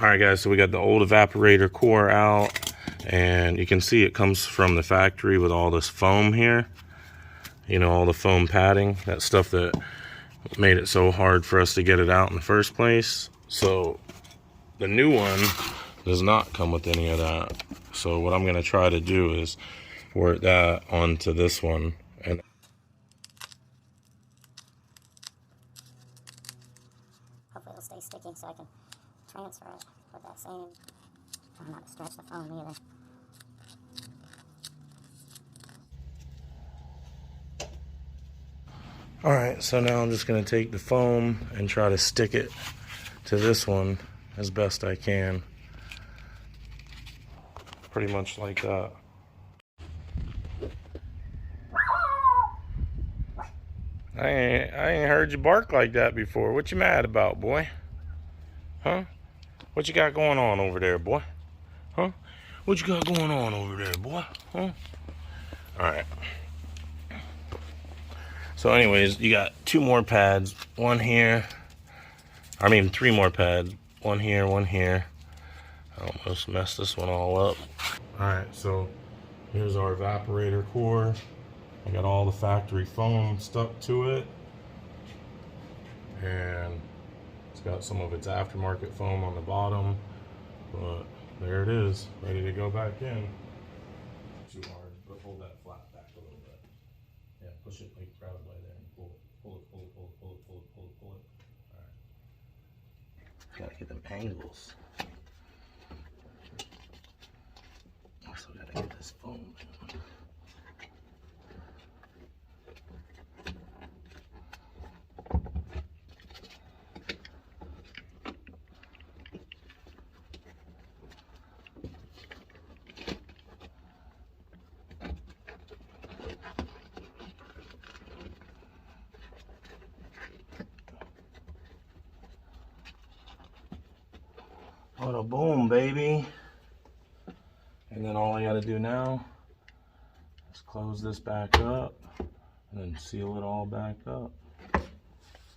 Alright guys, so we got the old evaporator core out, and you can see it comes from the factory with all this foam here. You know, all the foam padding, that stuff that made it so hard for us to get it out in the first place. So the new one does not come with any of that. So what I'm going to try to do is work that onto this one. And hopefully it'll stay sticky so I can transfer it with that same, try not to stretch the foam either. Alright, so now I'm just going to take the foam and try to stick it to this one as best I can. Pretty much like that. I ain't heard you bark like that before. What you mad about, boy? Huh? What you got going on over there, boy? Huh? What you got going on over there, boy? Huh? Alright. So anyways, you got 2 more pads. One here. I mean 3 more pads. One here, one here. I almost messed this one all up. Alright, so here's our evaporator core. I got all the factory foam stuck to it. And it's got some of its aftermarket foam on the bottom. But there it is, ready to go back in. Too hard, but hold that flat back a little bit. Yeah, push it, like grab it by there and pull it. Pull it, pull it, pull it, pull it, pull it, pull it, pull it. Alright. Gotta get them angles. Also gotta get this foam. Bada boom, baby. And then all I gotta do now is close this back up and then seal it all back up.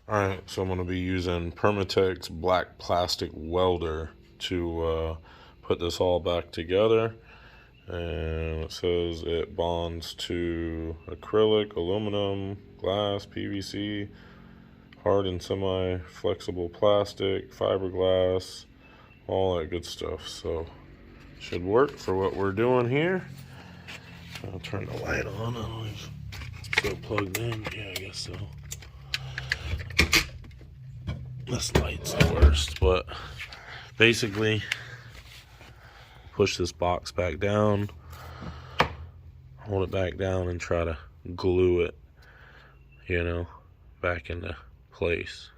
Alright, so I'm gonna be using Permatex black plastic welder to put this all back together. And it says it bonds to acrylic, aluminum, glass, PVC, hard and semi-flexible plastic, fiberglass, all that good stuff. So should work for what we're doing here. I'll turn the light on. I don't know if it's still plugged in. Yeah, I guess so. This light's the worst, but basically push this box back down, hold it back down, and try to glue it, you know, back into place.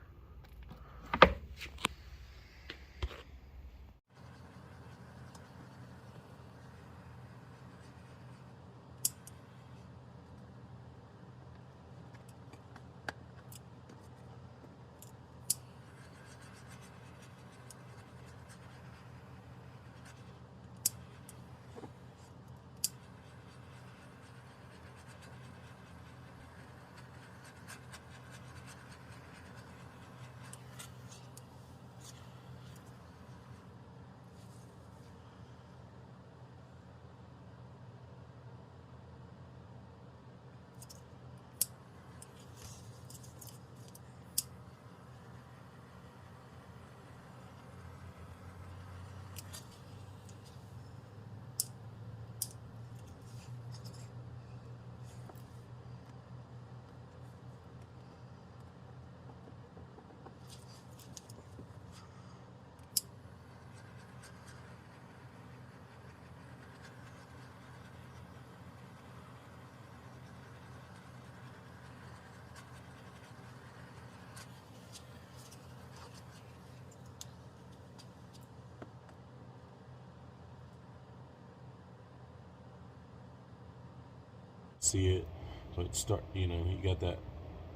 See it, but start, you know, you got that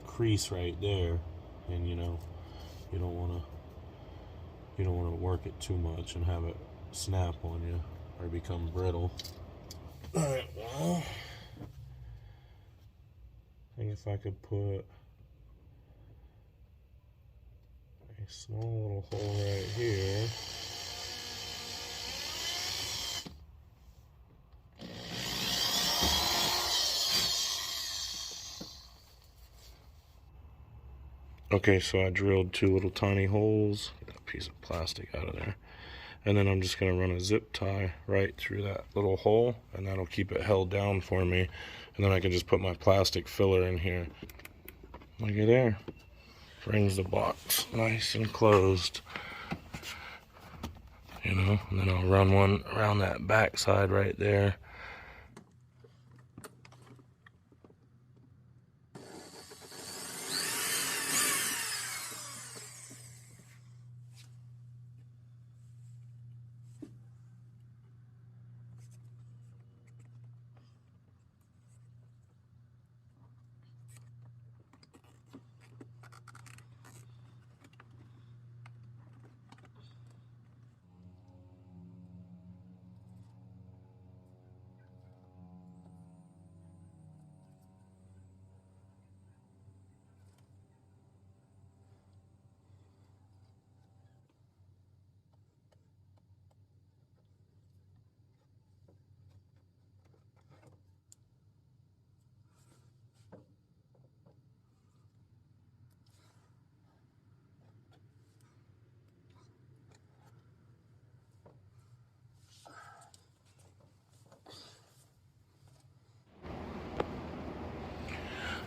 crease right there, and you know, you don't want to work it too much and have it snap on you or become brittle. All right, well, I think if I could put a small little hole right here, Okay, so I drilled 2 little tiny holes. Get that piece of plastic out of there. And then I'm just going to run a zip tie right through that little hole, and that'll keep it held down for me. And then I can just put my plastic filler in here. Look at there. Brings the box nice and closed. You know, and then I'll run one around that back side right there.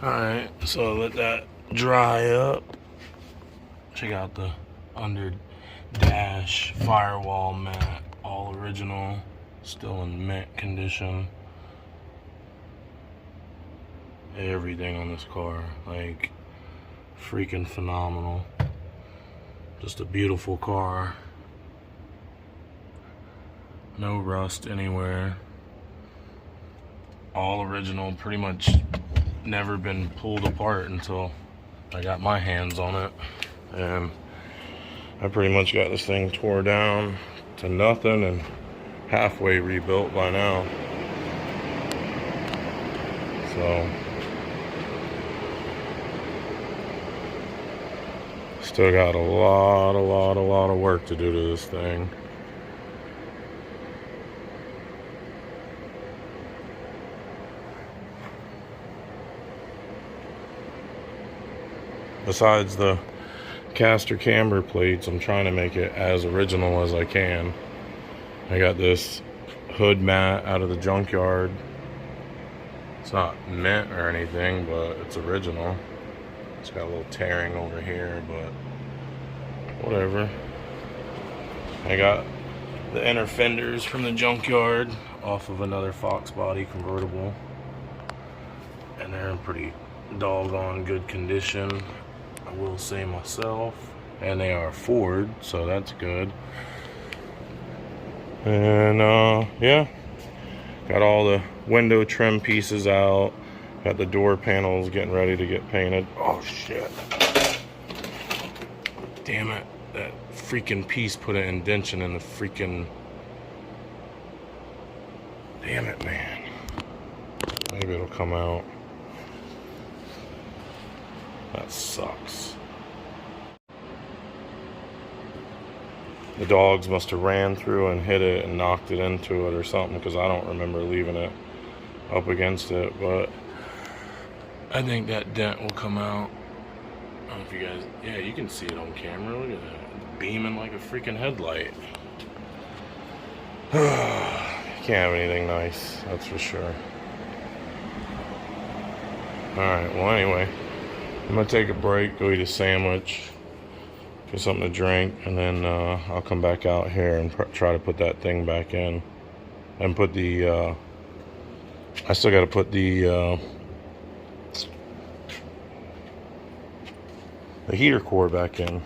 Alright, so let that dry up. Check out the under dash firewall mat, all original, still in mint condition. Everything on this car, like, freaking phenomenal. Just a beautiful car. No rust anywhere. All original, pretty much never been pulled apart until I got my hands on it. And I pretty much got this thing tore down to nothing and halfway rebuilt by now. So still got a lot of work to do to this thing. Besides the caster camber plates, I'm trying to make it as original as I can. I got this hood mat out of the junkyard. It's not mint or anything, but it's original. It's got a little tearing over here, but whatever. I got the inner fenders from the junkyard off of another Foxbody convertible, and they're in pretty doggone good condition, I will say myself. And they are Ford, so that's good. And yeah, got all the window trim pieces out. Got the door panels getting ready to get painted. Oh shit. Damn it. That freaking piece put an indention in the freaking... Damn it, man. Maybe it'll come out. That sucks. The dogs must have ran through and hit it and knocked it into it or something, because I don't remember leaving it up against it, but I think that dent will come out. I don't know if you guys, yeah, you can see it on camera. Look at that, beaming like a freaking headlight. Can't have anything nice, that's for sure. Alright, well anyway, I'm gonna take a break, go eat a sandwich, get something to drink, and then I'll come back out here and try to put that thing back in. And put the, I still gotta put the heater core back in.